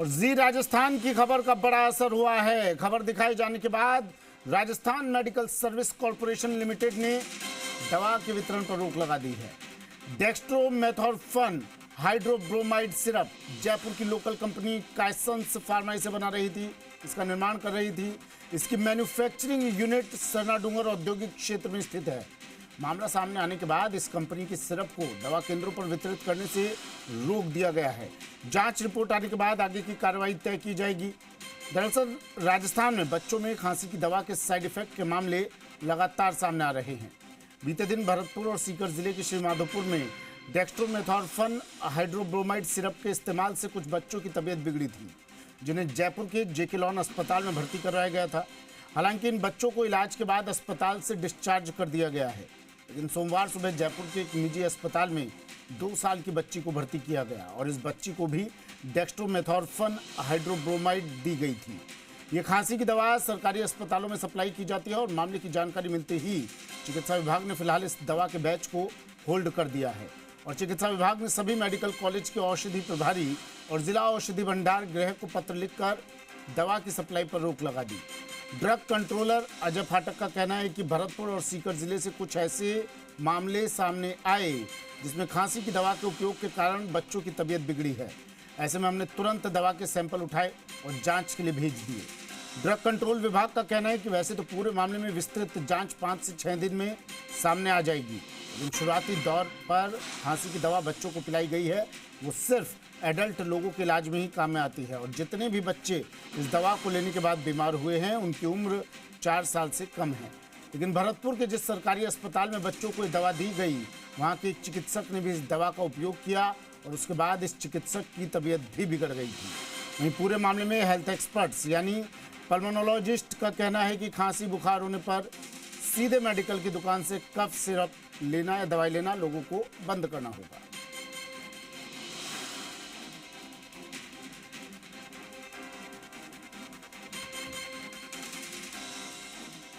और जी राजस्थान की खबर का बड़ा असर हुआ है। खबर दिखाए जाने के बाद Rajasthan medical service corporation limited ने दवा के वितरण पर रोक लगा दी है। डेक्स्ट्रोमेथोर्फन हाइड्रोब्रोमाइड सिरप जयपुर की लोकल कंपनी काइसंस फार्मा से बना रही थी, इसका निर्माण कर रही थी। इसकी मैन्युफैक्चरिंग यूनिट सरनाडुंगर औद्योगिक क्षेत्र में स्थित है। मामला सामने आने के बाद इस कंपनी की सिरप को दवा केंद्रों पर वितरित करने से रोक दिया गया है। जांच रिपोर्ट आने के बाद आगे की कार्रवाई तय की जाएगी। दरअसल राजस्थान में बच्चों में खांसी की दवा के साइड इफेक्ट के मामले लगातार सामने आ रहे हैं। बीते दिन भरतपुर और सीकर जिले के श्रीमाधोपुर में डेक्स्ट्रोमेथोर्फन हाइड्रोब्रोमाइड सिरप के इस्तेमाल से कुछ बच्चों की तबीयत बिगड़ी थी, जिन्हें जयपुर के जेके लॉन अस्पताल में भर्ती करवाया गया था। हालांकि इन बच्चों को इलाज के बाद अस्पताल से डिस्चार्ज कर दिया गया है, लेकिन सोमवार सुबह जयपुर के एक निजी अस्पताल में 2 साल की बच्ची को भर्ती किया गया और इस बच्ची को भी डेक्स्ट्रोमेथोर्फन हाइड्रोब्रोमाइड दी गई थी। ये खांसी की दवा सरकारी अस्पतालों में सप्लाई की जाती है और मामले की जानकारी मिलते ही चिकित्सा विभाग ने फिलहाल इस दवा के बैच को होल्ड कर दिया है और चिकित्सा विभाग ने सभी मेडिकल कॉलेज के औषधि प्रभारी और जिला औषधि भंडार गृह को पत्र लिखकर दवा की सप्लाई पर रोक लगा दी। ड्रग कंट्रोलर अजय फाटक का कहना है कि भरतपुर और सीकर जिले से कुछ ऐसे मामले सामने आए जिसमें खांसी की दवा के उपयोग के कारण बच्चों की तबीयत बिगड़ी है। ऐसे में हमने तुरंत दवा के सैंपल उठाए और जांच के लिए भेज दिए। ड्रग कंट्रोल विभाग का कहना है कि वैसे तो पूरे मामले में विस्तृत जांच 5 से 6 दिन में सामने आ जाएगी, लेकिन शुरुआती दौर पर खांसी की दवा बच्चों को पिलाई गई है वो सिर्फ एडल्ट लोगों के इलाज में ही काम में आती है और जितने भी बच्चे इस दवा को लेने के बाद बीमार हुए हैं उनकी उम्र 4 साल से कम है। लेकिन भरतपुर के जिस सरकारी अस्पताल में बच्चों को ये दवा दी गई, वहाँ के एक चिकित्सक ने भी इस दवा का उपयोग किया और उसके बाद इस चिकित्सक की तबीयत भी बिगड़ गई थी। वहीं पूरे मामले में हेल्थ एक्सपर्ट्स यानी पल्मोनोलॉजिस्ट का कहना है कि खांसी बुखार होने पर सीधे मेडिकल की दुकान से कफ सिरप लेना या दवाई लेना लोगों को बंद करना होगा।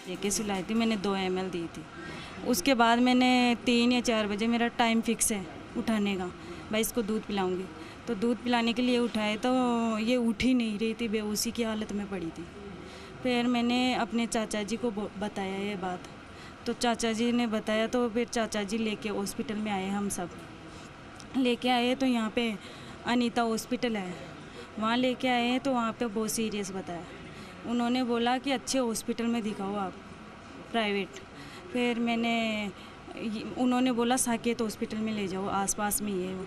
जेके से लाई थी मैंने 2 ml दी थी। उसके बाद मैंने 3 या 4 बजे मेरा टाइम फिक्स है उठाने का, भाई इसको दूध पिलाऊंगी। तो दूध पिलाने के लिए उठाए तो ये उठ ही नहीं रही थी, बेहोशी की हालत में पड़ी थी। फिर मैंने अपने चाचा जी को बताया ये बात, तो चाचा जी ने बताया तो फिर चाचा जी लेके हॉस्पिटल में आए। हम सब लेके आए तो यहाँ पे अनीता हॉस्पिटल है, वहाँ लेके आए तो वहाँ पे बहुत सीरियस बताया। उन्होंने बोला कि अच्छे हॉस्पिटल में दिखाओ आप, प्राइवेट। फिर उन्होंने बोला साकेत हॉस्पिटल में ले जाओ, आसपास में ही है वो।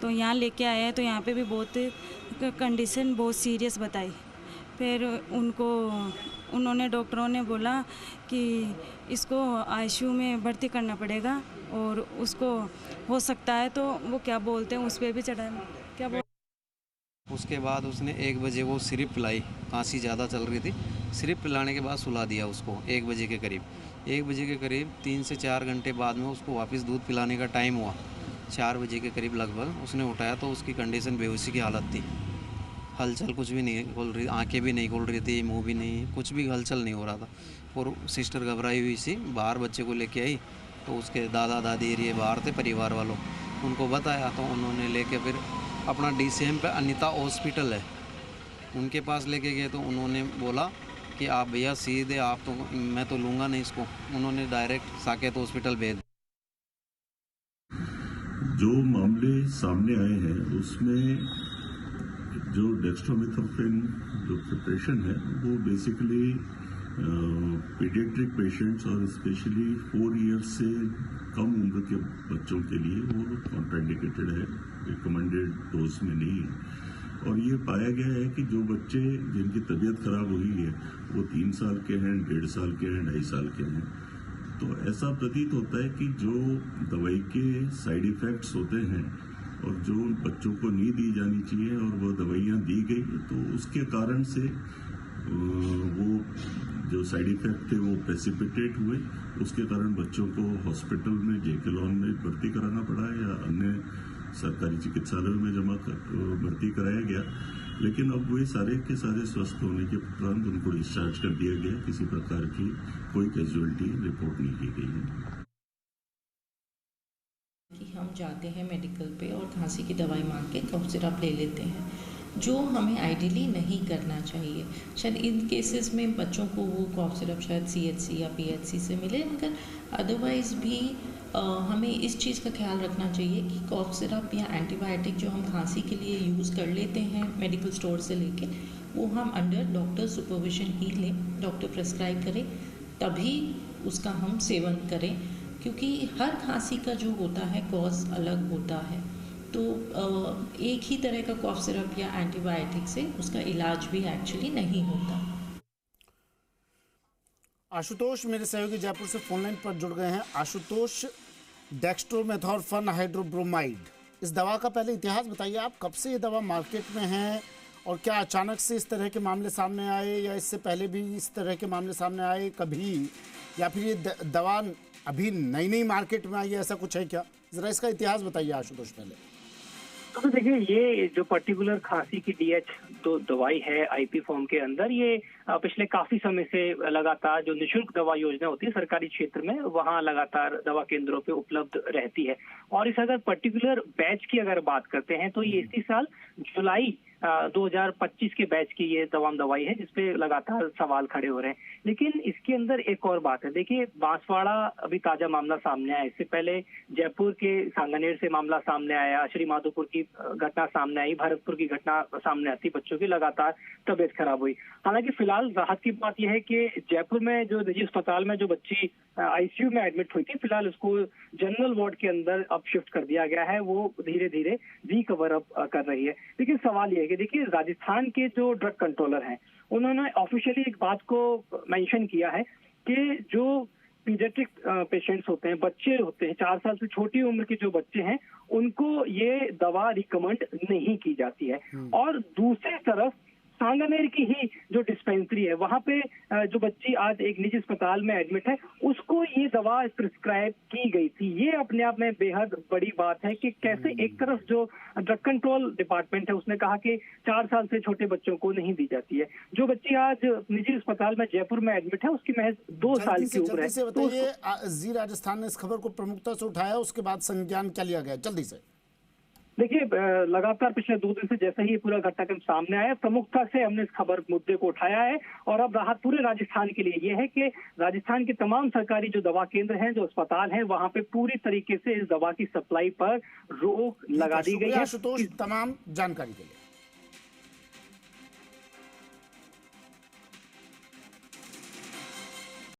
तो यहाँ लेके आए हैं तो यहाँ पे भी बहुत कंडीशन बहुत सीरियस बताई। फिर उन्होंने डॉक्टरों ने बोला कि इसको आईसीयू में भर्ती करना पड़ेगा और उसको हो सकता है तो वो क्या बोलते हैं उस पर भी चढ़ा क्या उसके बाद उसने 1 बजे वो सिरप पिलाई, खांसी ज़्यादा चल रही थी। सिरप पिलाने के बाद सुला दिया उसको 1 बजे के करीब। 1 बजे के करीब 3 से 4 घंटे बाद में उसको वापस दूध पिलाने का टाइम हुआ। 4 बजे के करीब लगभग उसने उठाया तो उसकी कंडीशन बेहोशी की हालत थी। हलचल कुछ भी नहीं खोल रही, आंखें भी नहीं खोल रही थी, मुंह भी नहीं, कुछ भी हलचल नहीं हो रहा था। और सिस्टर घबराई हुई सी बाहर बच्चे को लेके आई तो उसके दादा दादी ये बाहर थे परिवार वालों, उनको बताया तो उन्होंने लेके फिर अपना DCM पे अनीता हॉस्पिटल है उनके पास लेके गए तो उन्होंने बोला कि आप भैया सीधे आप तो मैं तो लूँगा नहीं इसको। उन्होंने डायरेक्ट साकेत हॉस्पिटल भेज। जो मामले सामने आए हैं उसमें जो डेक्स्ट्रोमेथोर्फन जो प्रिपरेशन है वो बेसिकली पीडियाट्रिक पेशेंट्स और स्पेशली 4 इयर्स से कम उम्र के बच्चों के लिए वो कॉन्ट्राइंडिकेटेड है, रिकमेंडेड डोज में नहीं है। और ये पाया गया है कि जो बच्चे जिनकी तबीयत खराब हुई है वो 3 साल के हैं, 1.5 साल के हैं, 2.5 साल के हैं। तो ऐसा प्रतीत होता है कि जो दवाई के साइड इफेक्ट्स होते हैं और जो बच्चों को नहीं दी जानी चाहिए और वो दवाइयाँ दी गई तो उसके कारण से वो जो साइड इफेक्ट थे वो प्रेसिपिटेट हुए। उसके कारण बच्चों को हॉस्पिटल में जेके लॉन में भर्ती कराना पड़ा या अन्य सरकारी चिकित्सालयों में भर्ती कराया गया। लेकिन अब वे सारे के सारे स्वस्थ होने के उपरांत उनको डिस्चार्ज कर दिया गया। किसी प्रकार की कोई कैजुअलिटी रिपोर्ट नहीं की गई है। कि हम जाते हैं मेडिकल पे और खांसी की दवाई मांग के कफ सिरप ले लेते हैं, जो हमें आइडियली नहीं करना चाहिए। शायद इन केसेस में बच्चों को वो कॉफ सिरप शायद CHC या PHC से मिले, मगर अदरवाइज़ भी हमें इस चीज़ का ख्याल रखना चाहिए कि कॉफ सिरप या एंटीबायोटिक जो हम खांसी के लिए यूज़ कर लेते हैं मेडिकल स्टोर से लेके, वो हम अंडर डॉक्टर सुपरविजन ही लें, डॉक्टर प्रेस्क्राइब करें तभी उसका हम सेवन करें, क्योंकि हर खांसी का जो होता है कॉज अलग होता है। तो एक ही तरह का कॉफ सिरप या एंटीबायोटिक से उसका इलाज भी एक्चुअली नहीं होता। आशुतोष मेरे सहयोगी जयपुर से फोनलाइन पर जुड़ गए हैं। आशुतोष, डेक्स्ट्रोमेथोर्फन हाइड्रोब्रोमाइड, इस दवा का पहले इतिहास बताइए। आप कब से ये दवा मार्केट में है और क्या अचानक से इस तरह के मामले सामने आए या इससे पहले भी इस तरह के मामले सामने आए कभी, या फिर ये दवा अभी नई नई मार्केट में आई है, ऐसा कुछ है क्या? जरा इसका इतिहास बताइए आशुतोष पहले। तो देखिए, ये जो पर्टिकुलर खांसी की DH तो दवाई है IP फॉर्म के अंदर, ये पिछले काफी समय से लगातार जो निशुल्क दवा योजना होती है सरकारी क्षेत्र में, वहाँ लगातार दवा केंद्रों पे उपलब्ध रहती है। और इस अगर पर्टिकुलर बैच की अगर बात करते हैं तो ये इसी साल जुलाई 2025 के बैच की ये दवाई है जिसपे लगातार सवाल खड़े हो रहे हैं। लेकिन इसके अंदर एक और बात है, देखिए बांसवाड़ा अभी ताजा मामला सामने आया, इससे पहले जयपुर के सांगानेर से मामला सामने आया, श्री माधोपुर की घटना सामने आई, भरतपुर की घटना सामने आती, बच्चों की लगातार तबीयत खराब हुई। हालांकि फिलहाल राहत की बात यह है कि जयपुर में जो निजी अस्पताल में जो बच्ची ICU में एडमिट हुई थी, फिलहाल उसको जनरल वार्ड के अंदर अब शिफ्ट कर दिया गया है, वो धीरे धीरे रिकवर अप कर रही है। लेकिन सवाल ये है कि देखिए, राजस्थान के जो ड्रग कंट्रोलर हैं उन्होंने ऑफिशियली एक बात को मेंशन किया है कि जो पीडियाट्रिक पेशेंट्स होते हैं, बच्चे होते हैं, 4 साल से छोटी उम्र के जो बच्चे हैं, उनको ये दवा रिकमेंड नहीं की जाती है। और दूसरी तरफ सांगानेर की ही जो डिस्पेंसरी है, वहां पे जो बच्ची आज एक निजी अस्पताल में एडमिट है, उसको ये दवा प्रिस्क्राइब की गई थी। ये अपने आप में बेहद बड़ी बात है कि कैसे एक तरफ जो ड्रग कंट्रोल डिपार्टमेंट है उसने कहा कि 4 साल से छोटे बच्चों को नहीं दी जाती है। जो बच्ची आज निजी अस्पताल में जयपुर में एडमिट है, उसकी महज 2 साल की उम्र है। तो जी राजस्थान ने इस खबर को प्रमुखता से उठाया, उसके बाद संज्ञान क्या लिया गया? जल्दी से देखिए, लगातार पिछले 2 दिन से जैसे ही पूरा घटनाक्रम सामने आया, प्रमुखता से हमने इस खबर मुद्दे को उठाया है। और अब राहत पूरे राजस्थान के लिए ये है कि राजस्थान के तमाम सरकारी जो दवा केंद्र हैं, जो अस्पताल हैं, वहां पे पूरी तरीके से इस दवा की सप्लाई पर रोक लगा दी गई है। आशुतोष, तमाम जानकारी के लिए।